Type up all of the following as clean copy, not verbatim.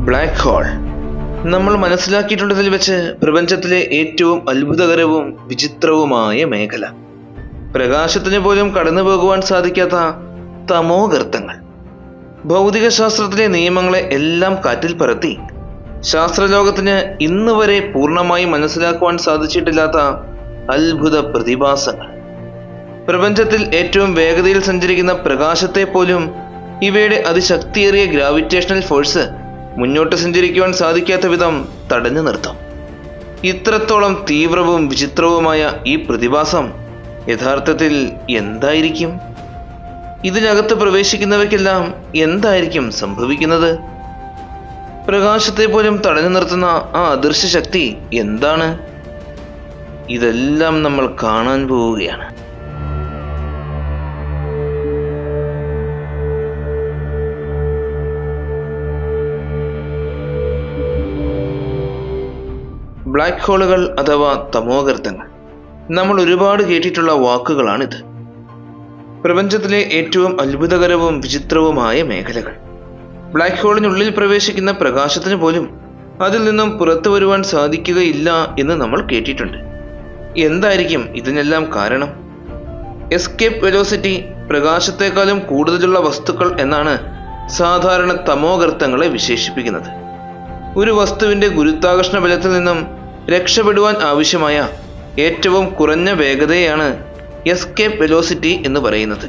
Black hole നമ്മൾ മനസ്സിലാക്കിയിട്ടുള്ളതിൽ വെച്ച് പ്രപഞ്ചത്തിലെ ഏറ്റവും അത്ഭുതകരവും വിചിത്രവുമായ മേഖല. പ്രകാശത്തിന് പോലും കടന്നു പോകുവാൻ സാധിക്കാത്ത തമോഗർത്തങ്ങൾ. ഭൗതിക ശാസ്ത്രത്തിലെ നിയമങ്ങളെ എല്ലാം കാറ്റിൽ പറത്തി ശാസ്ത്രലോകത്തിന് ഇന്ന് വരെ പൂർണ്ണമായി മനസ്സിലാക്കുവാൻ സാധിച്ചിട്ടില്ലാത്ത അത്ഭുത പ്രതിഭാസങ്ങൾ. പ്രപഞ്ചത്തിൽ ഏറ്റവും വേഗതയിൽ സഞ്ചരിക്കുന്ന പ്രകാശത്തെ പോലും ഇവയുടെ അതിശക്തിയേറിയ ഗ്രാവിറ്റേഷണൽ ഫോഴ്സ് മുന്നോട്ട് സഞ്ചരിക്കുവാൻ സാധിക്കാത്ത വിധം തടഞ്ഞു നിർത്തും. ഇത്രത്തോളം തീവ്രവും വിചിത്രവുമായ ഈ പ്രതിഭാസം യഥാർത്ഥത്തിൽ എന്തായിരിക്കും? ഇതിനകത്ത് പ്രവേശിക്കുന്നവയ്ക്കെല്ലാം എന്തായിരിക്കും സംഭവിക്കുന്നത്? പ്രകാശത്തെ പോലും തടഞ്ഞു നിർത്തുന്ന ആ അദൃശ്യ ശക്തി എന്താണ്? ഇതെല്ലാം നമ്മൾ കാണാൻ പോവുകയാണ്. ബ്ലാക്ക് ഹോളുകൾ അഥവാ തമോഗർത്തങ്ങൾ നമ്മൾ ഒരുപാട് കേട്ടിട്ടുള്ള വാക്കുകളാണിത്. പ്രപഞ്ചത്തിലെ ഏറ്റവും അത്ഭുതകരവും വിചിത്രവുമായ മേഖലകൾ. ബ്ലാക്ക് ഹോളിനുള്ളിൽ പ്രവേശിക്കുന്ന പ്രകാശത്തിന് പോലും അതിൽ നിന്നും പുറത്തു വരുവാൻ സാധിക്കുകയില്ല എന്ന് നമ്മൾ കേട്ടിട്ടുണ്ട്. എന്തായിരിക്കും ഇതിനെല്ലാം കാരണം? എസ്കേപ്പ് വെലോസിറ്റി പ്രകാശത്തെക്കാളും കൂടുതലുള്ള വസ്തുക്കൾ എന്നാണ് സാധാരണ തമോഗർത്തങ്ങളെ വിശേഷിപ്പിക്കുന്നത്. ഒരു വസ്തുവിന്റെ ഗുരുത്വാകർഷണ ബലത്തിൽ നിന്നും രക്ഷപ്പെടുവാൻ ആവശ്യമായ ഏറ്റവും കുറഞ്ഞ വേഗതയാണ് എസ്കേപ്പ് വെലോസിറ്റി എന്ന് പറയുന്നത്.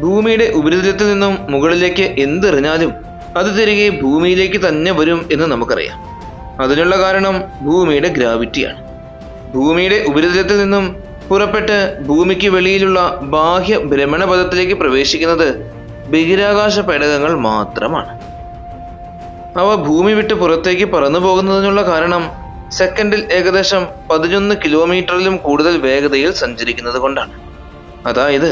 ഭൂമിയുടെ ഉപരിതലത്തിൽ നിന്നും മുകളിലേക്ക് എന്തെറിഞ്ഞാലും അത് തിരികെ ഭൂമിയിലേക്ക് തന്നെ വരും എന്ന് നമുക്കറിയാം. അതിനുള്ള കാരണം ഭൂമിയുടെ ഗ്രാവിറ്റിയാണ്. ഭൂമിയുടെ ഉപരിതലത്തിൽ നിന്നും പുറപ്പെട്ട് ഭൂമിക്ക് വെളിയിലുള്ള ബാഹ്യ ഭ്രമണപഥത്തിലേക്ക് പ്രവേശിക്കുന്നത് ബഹിരാകാശ പേടകങ്ങൾ മാത്രമാണ്. അവ ഭൂമി വിട്ട് പുറത്തേക്ക് പറന്നു പോകുന്നതിനുള്ള കാരണം സെക്കൻഡിൽ ഏകദേശം 11 കിലോമീറ്ററിലും കൂടുതൽ വേഗതയിൽ സഞ്ചരിക്കുന്നത് കൊണ്ടാണ്. അതായത്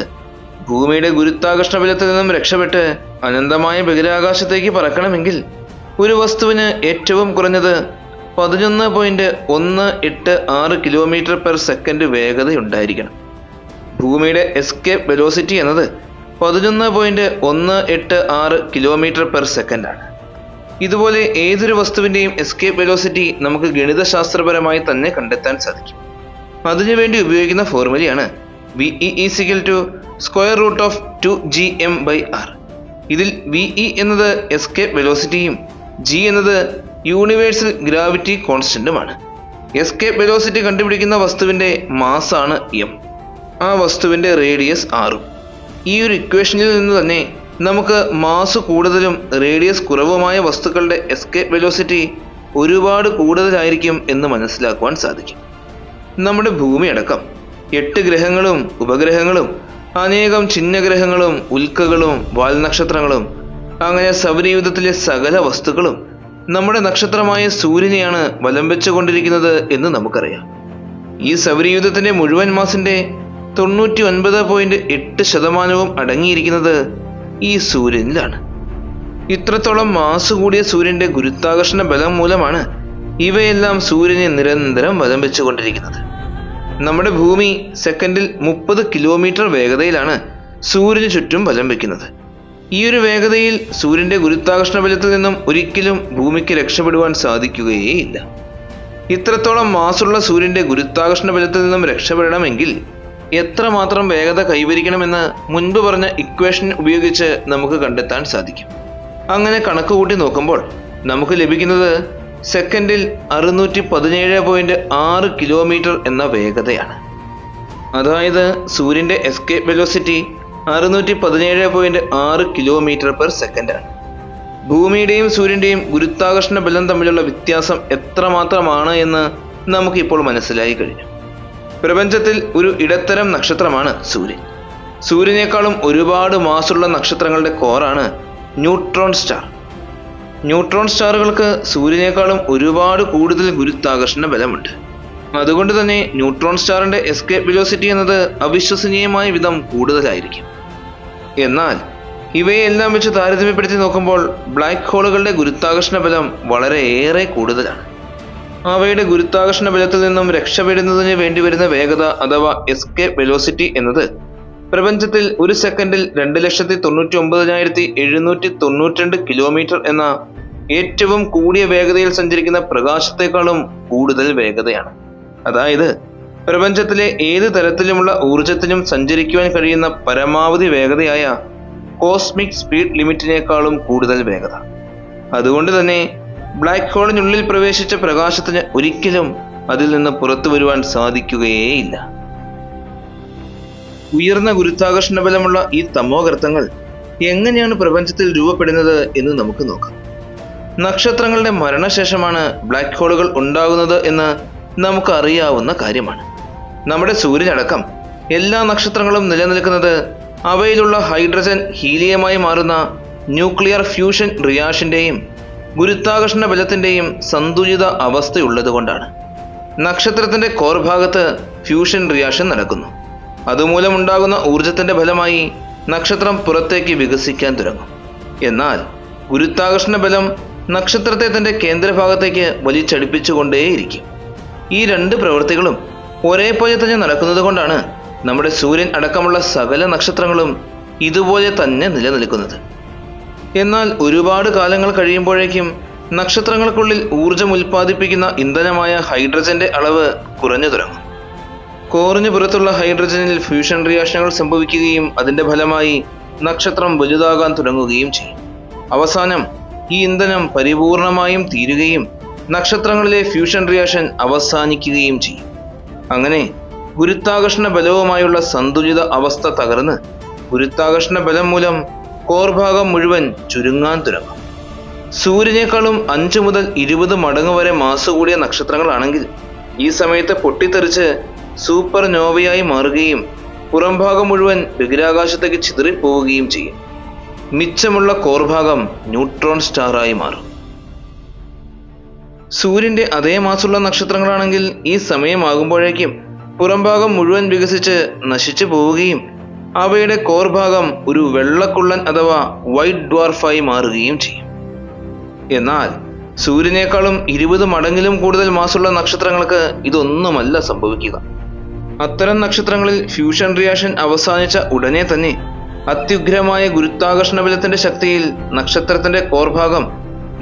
ഭൂമിയുടെ ഗുരുത്വാകർഷണ ബലത്തിൽ നിന്നും രക്ഷപ്പെട്ട് അനന്തമായ ബഹിരാകാശത്തേക്ക് പറക്കണമെങ്കിൽ ഒരു വസ്തുവിന് ഏറ്റവും കുറഞ്ഞത് 11.186 കിലോമീറ്റർ പെർ സെക്കൻഡ് വേഗതയുണ്ടായിരിക്കണം. ഭൂമിയുടെ എസ്കേപ്പ് വെലോസിറ്റി എന്നത് 11.186 കിലോമീറ്റർ പെർ സെക്കൻഡാണ്. ഇതുപോലെ ഏതൊരു വസ്തുവിൻ്റെയും എസ്കേപ്പ് വെലോസിറ്റി നമുക്ക് ഗണിതശാസ്ത്രപരമായി തന്നെ കണ്ടെത്താൻ സാധിക്കും. അതിനുവേണ്ടി ഉപയോഗിക്കുന്ന ഫോർമുലയാണ് VE=√2gm/r. ഇതിൽ VE എന്നത് എസ്കേപ്പ് വെലോസിറ്റിയും G എന്നത് യൂണിവേഴ്സൽ ഗ്രാവിറ്റി കോൺസ്റ്റന്റുമാണ്. എസ്കേപ്പ് വെലോസിറ്റി കണ്ടുപിടിക്കുന്ന വസ്തുവിൻ്റെ മാസാണ് m, ആ വസ്തുവിൻ്റെ റേഡിയസ് r. ഈ ഒരു ഇക്വേഷനിൽ നിന്ന് തന്നെ നമുക്ക് മാസ് കൂടുതലും റേഡിയസ് കുറവുമായ വസ്തുക്കളുടെ എസ്കേപ്പ് വെലോസിറ്റി ഒരുപാട് കൂടുതലായിരിക്കും എന്ന് മനസ്സിലാക്കുവാൻ സാധിക്കും. നമ്മുടെ ഭൂമി അടക്കം 8 ഗ്രഹങ്ങളും ഉപഗ്രഹങ്ങളും അനേകം ചിഹ്നഗ്രഹങ്ങളും ഉൽക്കകളും വാൽനക്ഷത്രങ്ങളും അങ്ങനെ സൗരയൂഥത്തിലെ സകല വസ്തുക്കളും നമ്മുടെ നക്ഷത്രമായ സൂര്യനെയാണ് വലം വെച്ചുകൊണ്ടിരിക്കുന്നത് എന്ന് നമുക്കറിയാം. ഈ സൗരയൂഥത്തിന്റെ മുഴുവൻ മാസിന്റെ 99.8% അടങ്ങിയിരിക്കുന്നത് ഈ സൂര്യനിലാണ്. ഇത്രത്തോളം മാസ് കൂടിയ സൂര്യന്റെ ഗുരുത്വാകർഷണ ബലം മൂലമാണ് ഇവയെല്ലാം സൂര്യനെ നിരന്തരം വലം വെച്ചുകൊണ്ടിരിക്കുന്നത്. നമ്മുടെ ഭൂമി സെക്കൻഡിൽ 30 കിലോമീറ്റർ വേഗതയിലാണ് സൂര്യന് ചുറ്റും വലം വയ്ക്കുന്നത്. ഈ ഒരു വേഗതയിൽ സൂര്യന്റെ ഗുരുത്വാകർഷണ ബലത്തിൽ നിന്നും ഒരിക്കലും ഭൂമിക്ക് രക്ഷപ്പെടുവാൻ സാധിക്കുകയേയില്ല. ഇത്രത്തോളം മാസുള്ള സൂര്യന്റെ ഗുരുത്വാകർഷണ ബലത്തിൽ നിന്നും രക്ഷപ്പെടണമെങ്കിൽ എത്രമാത്രം വേഗത കൈവരിക്കണമെന്ന് മുൻപ് പറഞ്ഞ ഇക്വേഷൻ ഉപയോഗിച്ച് നമുക്ക് കണ്ടെത്താൻ സാധിക്കും. അങ്ങനെ കണക്കുകൂട്ടി നോക്കുമ്പോൾ നമുക്ക് ലഭിക്കുന്നത് സെക്കൻഡിൽ 617.6 കിലോമീറ്റർ എന്ന വേഗതയാണ്. അതായത് സൂര്യന്റെ എസ്കേപ്പ് വെലോസിറ്റി 617.6 കിലോമീറ്റർ പെർ സെക്കൻഡാണ്. ഭൂമിയുടെയും സൂര്യന്റെയും ഗുരുത്വാകർഷണ ബലം തമ്മിലുള്ള വ്യത്യാസം എത്രമാത്രമാണ് എന്ന് നമുക്കിപ്പോൾ മനസ്സിലായി കഴിഞ്ഞു. പ്രപഞ്ചത്തിൽ ഒരു ഇടത്തരം നക്ഷത്രമാണ് സൂര്യൻ. സൂര്യനേക്കാളും ഒരുപാട് മാസുള്ള നക്ഷത്രങ്ങളുടെ കോറാണ് ന്യൂട്രോൺ സ്റ്റാർ. ന്യൂട്രോൺ സ്റ്റാറുകൾക്ക് സൂര്യനേക്കാളും ഒരുപാട് കൂടുതൽ ഗുരുത്വാകർഷണ ബലമുണ്ട്. അതുകൊണ്ട് തന്നെ ന്യൂട്രോൺ സ്റ്റാറിന്റെ എസ്കേപ്പ് വെലോസിറ്റി എന്നത് അവിശ്വസനീയമായ വിധം കൂടുതലായിരിക്കും. എന്നാൽ ഇവയെല്ലാം വെച്ച് താരതമ്യപ്പെടുത്തി നോക്കുമ്പോൾ ബ്ലാക്ക് ഹോളുകളുടെ ഗുരുത്വാകർഷണ ബലം വളരെയേറെ കൂടുതലാണ്. അവയുടെ ഗുരുത്വാകർഷണ ബലത്തിൽ നിന്നും രക്ഷപ്പെടുന്നതിന് വേണ്ടിവരുന്ന വേഗത അഥവാ എസ്കേപ്പ് വെലോസിറ്റി എന്നത് പ്രപഞ്ചത്തിൽ ഒരു സെക്കൻഡിൽ 2,99,792 കിലോമീറ്റർ എന്ന ഏറ്റവും കൂടിയ വേഗതയിൽ സഞ്ചരിക്കുന്ന പ്രകാശത്തെക്കാളും കൂടുതൽ വേഗതയാണ്. അതായത് പ്രപഞ്ചത്തിലെ ഏത് തരത്തിലുമുള്ള ഊർജത്തിനും സഞ്ചരിക്കുവാൻ കഴിയുന്ന പരമാവധി വേഗതയായ കോസ്മിക് സ്പീഡ് ലിമിറ്റിനേക്കാളും കൂടുതൽ വേഗത. അതുകൊണ്ട് തന്നെ ബ്ലാക്ക് ഹോളിനുള്ളിൽ പ്രവേശിച്ച പ്രകാശത്തിന് ഒരിക്കലും അതിൽ നിന്ന് പുറത്തു വരുവാൻ സാധിക്കുകയേയില്ല. ഉയർന്ന ഗുരുത്വാകർഷണ ബലമുള്ള ഈ തമോഗർത്തങ്ങൾ എങ്ങനെയാണ് പ്രപഞ്ചത്തിൽ രൂപപ്പെടുന്നത് എന്ന് നമുക്ക് നോക്കാം. നക്ഷത്രങ്ങളുടെ മരണശേഷമാണ് ബ്ലാക്ക് ഹോളുകൾ ഉണ്ടാകുന്നത് എന്ന് നമുക്ക് അറിയാവുന്ന കാര്യമാണ്. നമ്മുടെ സൂര്യനടക്കം എല്ലാ നക്ഷത്രങ്ങളും നിലനിൽക്കുന്നത് അവയിലുള്ള ഹൈഡ്രജൻ ഹീലിയമായി മാറുന്ന ന്യൂക്ലിയർ ഫ്യൂഷൻ റിയാക്ഷന്റെയും ഗുരുത്വാകർഷണ ബലത്തിന്റെയും സന്തുലിത അവസ്ഥയുള്ളതുകൊണ്ടാണ്. നക്ഷത്രത്തിന്റെ കോർ ഭാഗത്ത് ഫ്യൂഷൻ റിയാക്ഷൻ നടക്കുന്നു. അതുമൂലമുണ്ടാകുന്ന ഊർജത്തിന്റെ ഫലമായി നക്ഷത്രം പുറത്തേക്ക് വികസിക്കാൻ തുടങ്ങും. എന്നാൽ ഗുരുത്വാകർഷണ ബലം നക്ഷത്രത്തെ തന്റെ കേന്ദ്രഭാഗത്തേക്ക് വലിച്ചടിപ്പിച്ചുകൊണ്ടേയിരിക്കും. ഈ രണ്ട് പ്രവൃത്തികളും ഒരേപോലെ തന്നെ നടക്കുന്നത് കൊണ്ടാണ് നമ്മുടെ സൂര്യൻ അടക്കമുള്ള സകല നക്ഷത്രങ്ങളും ഇതുപോലെ തന്നെ നിലനിൽക്കുന്നത്. എന്നാൽ ഒരുപാട് കാലങ്ങൾ കഴിയുമ്പോഴേക്കും നക്ഷത്രങ്ങൾക്കുള്ളിൽ ഊർജം ഉൽപ്പാദിപ്പിക്കുന്ന ഇന്ധനമായ ഹൈഡ്രജന്റെ അളവ് കുറഞ്ഞു തുടങ്ങും. കോറിന് പുറത്തുള്ള ഹൈഡ്രജനിൽ ഫ്യൂഷൻ റിയാക്ഷനുകൾ സംഭവിക്കുകയും അതിന്റെ ഫലമായി നക്ഷത്രം വലുതാകാൻ തുടങ്ങുകയും ചെയ്യും. അവസാനം ഈ ഇന്ധനം പരിപൂർണമായും തീരുകയും നക്ഷത്രങ്ങളിലെ ഫ്യൂഷൻ റിയാക്ഷൻ അവസാനിക്കുകയും ചെയ്യും. അങ്ങനെ ഗുരുത്വാകർഷണ ബലവുമായുള്ള സന്തുലിത അവസ്ഥ തകർന്ന് ഗുരുത്വാകർഷണ ബലം മൂലം കോർ ഭാഗം മുഴുവൻ ചുരുങ്ങാൻ തുടങ്ങും. സൂര്യനേക്കാളും 5 മുതൽ 20 മടങ്ങ് വരെ മാസ് കൂടിയ നക്ഷത്രങ്ങളാണെങ്കിൽ ഈ സമയത്ത് പൊട്ടിത്തെറിച്ച് സൂപ്പർ നോവയായി മാറുകയും പുറംഭാഗം മുഴുവൻ ബഹിരാകാശത്തേക്ക് ചിതറിപ്പോവുകയും ചെയ്യും. മിച്ചമുള്ള കോർ ഭാഗം ന്യൂട്രോൺ സ്റ്റാറായി മാറും. സൂര്യന്റെ അതേ മാസുള്ള നക്ഷത്രങ്ങളാണെങ്കിൽ ഈ സമയമാകുമ്പോഴേക്കും പുറംഭാഗം മുഴുവൻ വികസിച്ച് നശിച്ചു പോവുകയും അവയുടെ കോർ ഭാഗം ഒരു വെള്ളക്കുള്ളൻ അഥവാ വൈറ്റ് ഡ്വാർഫായി മാറുകയും ചെയ്യും. എന്നാൽ സൂര്യനേക്കാളും 20 മടങ്ങിലും കൂടുതൽ മാസുള്ള നക്ഷത്രങ്ങൾക്ക് ഇതൊന്നുമല്ല സംഭവിക്കുക. അത്തരം നക്ഷത്രങ്ങളിൽ ഫ്യൂഷൻ റിയാക്ഷൻ അവസാനിച്ച ഉടനെ തന്നെ അത്യുഗ്രമായ ഗുരുത്വാകർഷണ ബലത്തിന്റെ ശക്തിയിൽ നക്ഷത്രത്തിന്റെ കോർ ഭാഗം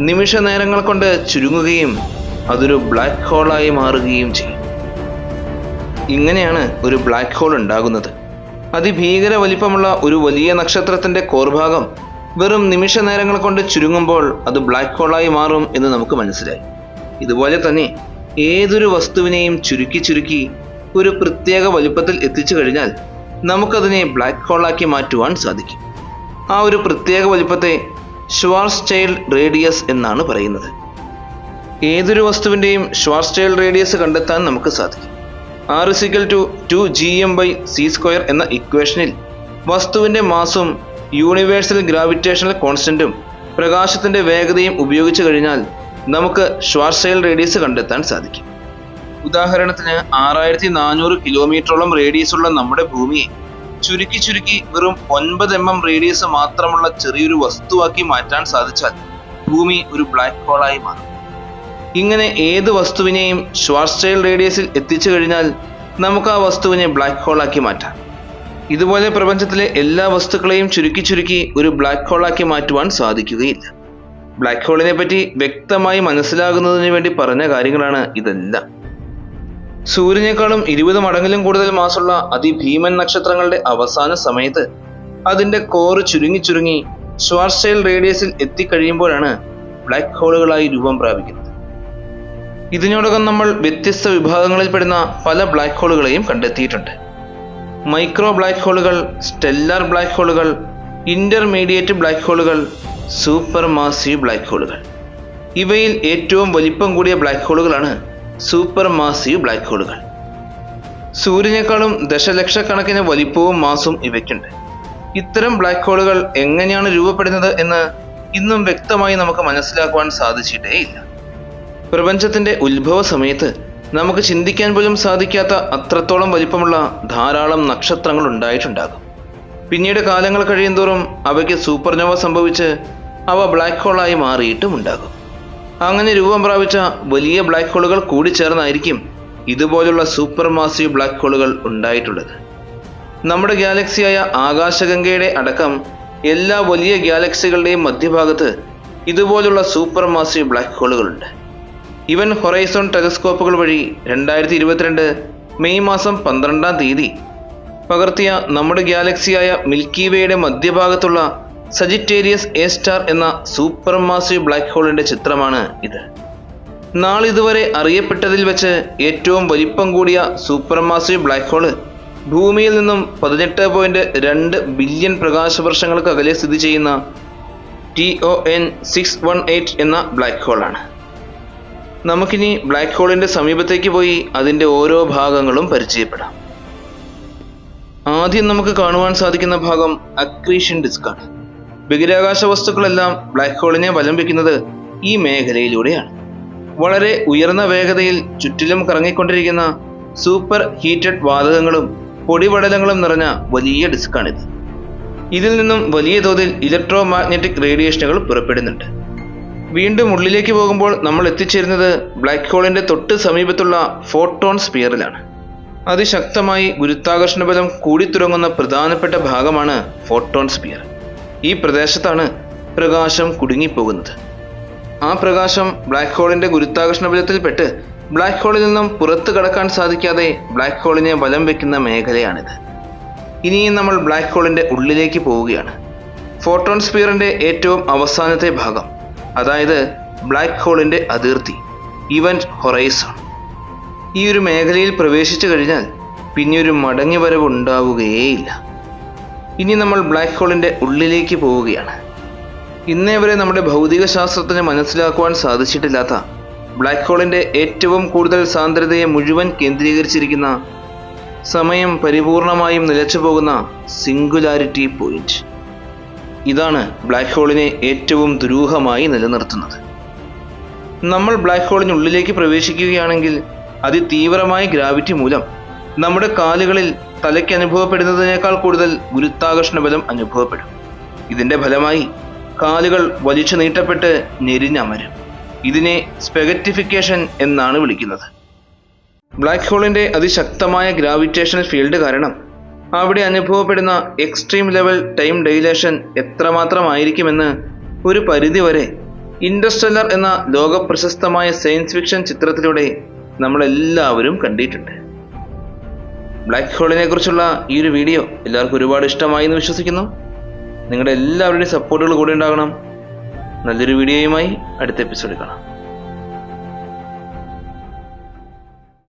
നിമിഷ നേരങ്ങൾ കൊണ്ട് ചുരുങ്ങുകയും അതൊരു ബ്ലാക്ക് ഹോളായി മാറുകയും ചെയ്യും. ഇങ്ങനെയാണ് ഒരു ബ്ലാക്ക് ഹോൾ ഉണ്ടാകുന്നത്. അതിഭീകര വലിപ്പമുള്ള ഒരു വലിയ നക്ഷത്രത്തിന്റെ കോർ ഭാഗം വെറും നിമിഷ നേരങ്ങൾ കൊണ്ട് ചുരുങ്ങുമ്പോൾ അത് ബ്ലാക്ക് ഹോളായി മാറും എന്ന് നമുക്ക് മനസ്സിലായി. ഇതുപോലെ തന്നെ ഏതൊരു വസ്തുവിനെയും ചുരുക്കി ഒരു പ്രത്യേക വലിപ്പത്തിൽ എത്തിച്ചു കഴിഞ്ഞാൽ നമുക്കതിനെ ബ്ലാക്ക് ഹോളാക്കി മാറ്റുവാൻ സാധിക്കും. ആ ഒരു പ്രത്യേക വലിപ്പത്തെ ഷ്വാർസ്ചൈൽഡ് റേഡിയസ് എന്നാണ് പറയുന്നത്. ഏതൊരു വസ്തുവിൻ്റെയും ഷ്വാർസ്ചൈൽഡ് റേഡിയസ് കണ്ടെത്താൻ നമുക്ക് സാധിക്കും. R=2gm/c² എന്ന ഇക്വേഷനിൽ വസ്തുവിൻ്റെ മാസും യൂണിവേഴ്സൽ ഗ്രാവിറ്റേഷണൽ കോൺസ്റ്റന്റും പ്രകാശത്തിന്റെ വേഗതയും ഉപയോഗിച്ചു കഴിഞ്ഞാൽ നമുക്ക് ഷ്വാർസ്ചൈൽഡ് റേഡിയസ് കണ്ടെത്താൻ സാധിക്കും. ഉദാഹരണത്തിന് 6400 കിലോമീറ്ററോളം റേഡിയസ് ഉള്ള നമ്മുടെ ഭൂമിയെ ചുരുക്കി വെറും 9 mm റേഡിയസ് മാത്രമുള്ള ചെറിയൊരു വസ്തുവാക്കി മാറ്റാൻ സാധിച്ചാൽ ഭൂമി ഒരു ബ്ലാക്ക് ഹോളായി മാറും. ഇങ്ങനെ ഏത് വസ്തുവിനെയും ഷ്വാർസ്ചൈൽഡ് റേഡിയസിൽ എത്തിച്ചു കഴിഞ്ഞാൽ നമുക്ക് ആ വസ്തുവിനെ ബ്ലാക്ക് ഹോളാക്കി മാറ്റാം. ഇതുപോലെ പ്രപഞ്ചത്തിലെ എല്ലാ വസ്തുക്കളെയും ചുരുക്കി ഒരു ബ്ലാക്ക് ഹോളാക്കി മാറ്റുവാൻ സാധിക്കുകയില്ല. ബ്ലാക്ക് ഹോളിനെ പറ്റി വ്യക്തമായി മനസ്സിലാകുന്നതിന് വേണ്ടി പറഞ്ഞ കാര്യങ്ങളാണ് ഇതെല്ലാം. സൂര്യനേക്കാളും 20 മടങ്ങിലും കൂടുതൽ മാസുള്ള അതിഭീമൻ നക്ഷത്രങ്ങളുടെ അവസാന സമയത്ത് അതിന്റെ കോറ് ചുരുങ്ങി ഷ്വാർസ്ചൈൽഡ് റേഡിയസിൽ എത്തിക്കഴിയുമ്പോഴാണ് ബ്ലാക്ക് ഹോളുകളായി രൂപം പ്രാപിക്കുന്നത്. ഇതിനോടകം നമ്മൾ വ്യത്യസ്ത വിഭാഗങ്ങളിൽപ്പെടുന്ന പല ബ്ലാക്ക് ഹോളുകളെയും കണ്ടെത്തിയിട്ടുണ്ട്. മൈക്രോ ബ്ലാക്ക് ഹോളുകൾ, സ്റ്റെല്ലാർ ബ്ലാക്ക് ഹോളുകൾ, ഇന്റർമീഡിയറ്റ് ബ്ലാക്ക് ഹോളുകൾ, സൂപ്പർ മാസീവ് ബ്ലാക്ക് ഹോളുകൾ. ഇവയിൽ ഏറ്റവും വലിപ്പം കൂടിയ ബ്ലാക്ക് ഹോളുകളാണ് സൂപ്പർ മാസീവ് ബ്ലാക്ക് ഹോളുകൾ. സൂര്യനേക്കാളും ദശലക്ഷക്കണക്കിന് വലിപ്പവും മാസും ഇവയ്ക്കുണ്ട്. ഇത്തരം ബ്ലാക്ക് ഹോളുകൾ എങ്ങനെയാണ് രൂപപ്പെടുന്നത് എന്ന് ഇന്നും വ്യക്തമായി നമുക്ക് മനസ്സിലാക്കുവാൻ സാധിച്ചിട്ടേയില്ല. പ്രപഞ്ചത്തിന്റെ ഉത്ഭവ സമയത്ത് നമുക്ക് ചിന്തിക്കാൻ പോലും സാധിക്കാത്ത അത്രത്തോളം വലിപ്പമുള്ള ധാരാളം നക്ഷത്രങ്ങൾ ഉണ്ടായിട്ടുണ്ടാകും. പിന്നീട് കാലങ്ങൾ കഴിയുന്തോറും അവയ്ക്ക് സൂപ്പർനോവ സംഭവിച്ച് അവ ബ്ലാക്ക് ഹോളായി മാറിയിട്ടും ഉണ്ടാകും. അങ്ങനെ രൂപം പ്രാപിച്ച വലിയ ബ്ലാക്ക് ഹോളുകൾ കൂടിച്ചേർന്നായിരിക്കും ഇതുപോലുള്ള സൂപ്പർ മാസീവ് ബ്ലാക്ക് ഹോളുകൾ ഉണ്ടായിട്ടുള്ളത്. നമ്മുടെ ഗാലക്സിയായ ആകാശഗംഗയുടെ അടക്കം എല്ലാ വലിയ ഗാലക്സികളുടെയും മധ്യഭാഗത്ത് ഇതുപോലുള്ള സൂപ്പർ മാസീവ് ബ്ലാക്ക് ഹോളുകളുണ്ട്. ഇവൻ ഹൊറൈസോൺ ടെലസ്കോപ്പുകൾ വഴി 2022 മെയ് മാസം 12-ാം തീയതി പകർത്തിയ നമ്മുടെ ഗാലക്സിയായ മിൽക്കി വേയുടെ മധ്യഭാഗത്തുള്ള സജിറ്റേരിയസ് എ സ്റ്റാർ എന്ന സൂപ്പർ മാസീവ് ബ്ലാക്ക് ഹോളിന്റെ ചിത്രമാണ് ഇത്. നാളിതുവരെ അറിയപ്പെട്ടതിൽ വെച്ച് ഏറ്റവും വലിപ്പം കൂടിയ സൂപ്പർ മാസീവ് ബ്ലാക്ക് ഹോള് ഭൂമിയിൽ നിന്നും 18.2 ബില്യൺ പ്രകാശവർഷങ്ങൾക്ക് അകലെ സ്ഥിതി ചെയ്യുന്ന TON 618 എന്ന ബ്ലാക്ക് ഹോളാണ്. നമുക്കിനി ബ്ലാക്ക് ഹോളിന്റെ സമീപത്തേക്ക് പോയി അതിന്റെ ഓരോ ഭാഗങ്ങളും പരിചയപ്പെടാം. ആദ്യം നമുക്ക് കാണുവാൻ സാധിക്കുന്ന ഭാഗം അക്രീഷൻ ഡിസ്കാണ്. ബഹിരാകാശ വസ്തുക്കളെല്ലാം ബ്ലാക്ക് ഹോളിനെ വലം വയ്ക്കുന്നത് ഈ മേഖലയിലൂടെയാണ്. വളരെ ഉയർന്ന വേഗതയിൽ ചുറ്റിലും കറങ്ങിക്കൊണ്ടിരിക്കുന്ന സൂപ്പർ ഹീറ്റഡ് വാതകങ്ങളും പൊടിപടലങ്ങളും നിറഞ്ഞ വലിയ ഡിസ്കാണിത്. ഇതിൽ നിന്നും വലിയ തോതിൽ ഇലക്ട്രോ മാഗ്നറ്റിക് റേഡിയേഷനുകൾ പുറപ്പെടുന്നുണ്ട്. വീണ്ടും ഉള്ളിലേക്ക് പോകുമ്പോൾ നമ്മൾ എത്തിച്ചേരുന്നത് ബ്ലാക്ക് ഹോളിന്റെ തൊട്ട് സമീപത്തുള്ള ഫോട്ടോൺ സ്പിയറിലാണ്. അതിശക്തമായി ഗുരുത്വാകർഷണ ബലം കൂടിത്തുടങ്ങുന്ന പ്രധാനപ്പെട്ട ഭാഗമാണ് ഫോട്ടോൺ സ്പിയർ. ഈ പ്രദേശത്താണ് പ്രകാശം കുടുങ്ങിപ്പോകുന്നത്. ആ പ്രകാശം ബ്ലാക്ക് ഹോളിന്റെ ഗുരുത്വാകർഷണ ബലത്തിൽപ്പെട്ട് ബ്ലാക്ക് ഹോളിൽ നിന്നും പുറത്തു കടക്കാൻ സാധിക്കാതെ ബ്ലാക്ക് ഹോളിനെ വലം വയ്ക്കുന്ന മേഖലയാണിത്. ഇനിയും നമ്മൾ ബ്ലാക്ക് ഹോളിന്റെ ഉള്ളിലേക്ക് പോവുകയാണ്. ഫോട്ടോൺ സ്പിയറിന്റെ ഏറ്റവും അവസാനത്തെ ഭാഗം, അതായത് ബ്ലാക്ക് ഹോളിന്റെ അതിർത്തി, ഇവന്റ് ഹൊറൈസൺ. ഈ ഒരു മേഖലയിൽ പ്രവേശിച്ചു കഴിഞ്ഞാൽ പിന്നെ ഒരു മടങ്ങി വരവ് ഉണ്ടാവുകയേയില്ല. ഇനി നമ്മൾ ബ്ലാക്ക് ഹോളിന്റെ ഉള്ളിലേക്ക് പോവുകയാണ്. ഇന്നേ വരെ നമ്മുടെ ഭൗതിക ശാസ്ത്രത്തിന് മനസ്സിലാക്കുവാൻ സാധിച്ചിട്ടില്ലാത്ത ബ്ലാക്ക് ഹോളിന്റെ ഏറ്റവും കൂടുതൽ സാന്ദ്രതയെ മുഴുവൻ കേന്ദ്രീകരിച്ചിരിക്കുന്ന, സമയം പരിപൂർണമായും നിലച്ചു പോകുന്ന സിംഗുലാരിറ്റി പോയിന്റ്. ഇതാണ് ബ്ലാക്ക് ഹോളിനെ ഏറ്റവും ദുരൂഹമായി നിലനിർത്തുന്നത്. നമ്മൾ ബ്ലാക്ക് ഹോളിനുള്ളിലേക്ക് പ്രവേശിക്കുകയാണെങ്കിൽ അതിതീവ്രമായ ഗ്രാവിറ്റി മൂലം നമ്മുടെ കാലുകളിൽ തലയ്ക്ക് അനുഭവപ്പെടുന്നതിനേക്കാൾ കൂടുതൽ ഗുരുത്വാകർഷണ ബലം അനുഭവപ്പെടും. ഇതിന്റെ ഫലമായി കാലുകൾ വലിച്ചു നീട്ടപ്പെട്ട് ഞെരിഞ്ഞമരും. ഇതിനെ സ്പെഗറ്റിഫിക്കേഷൻ എന്നാണ് വിളിക്കുന്നത്. ബ്ലാക്ക് ഹോളിന്റെ അതിശക്തമായ ഗ്രാവിറ്റേഷണൽ ഫീൽഡ് കാരണം അവിടെ അനുഭവപ്പെടുന്ന എക്സ്ട്രീം ലെവൽ ടൈം ഡൈലേഷൻ എത്രമാത്രമായിരിക്കുമെന്ന് ഒരു പരിധിവരെ ഇന്റർസ്റ്റെല്ലർ എന്ന ലോകപ്രശസ്തമായ സയൻസ് ഫിക്ഷൻ ചിത്രത്തിലൂടെ നമ്മളെല്ലാവരും കണ്ടിട്ടുണ്ട്. ബ്ലാക്ക് ഹോളിനെ കുറിച്ചുള്ള ഈ ഒരു വീഡിയോ എല്ലാവർക്കും ഒരുപാട് ഇഷ്ടമായി എന്ന് വിശ്വസിക്കുന്നു. നിങ്ങളുടെ എല്ലാവരുടെയും സപ്പോർട്ടുകൾ കൂടെ ഉണ്ടാകണം. നല്ലൊരു വീഡിയോയുമായി അടുത്ത എപ്പിസോഡിൽ കാണാം.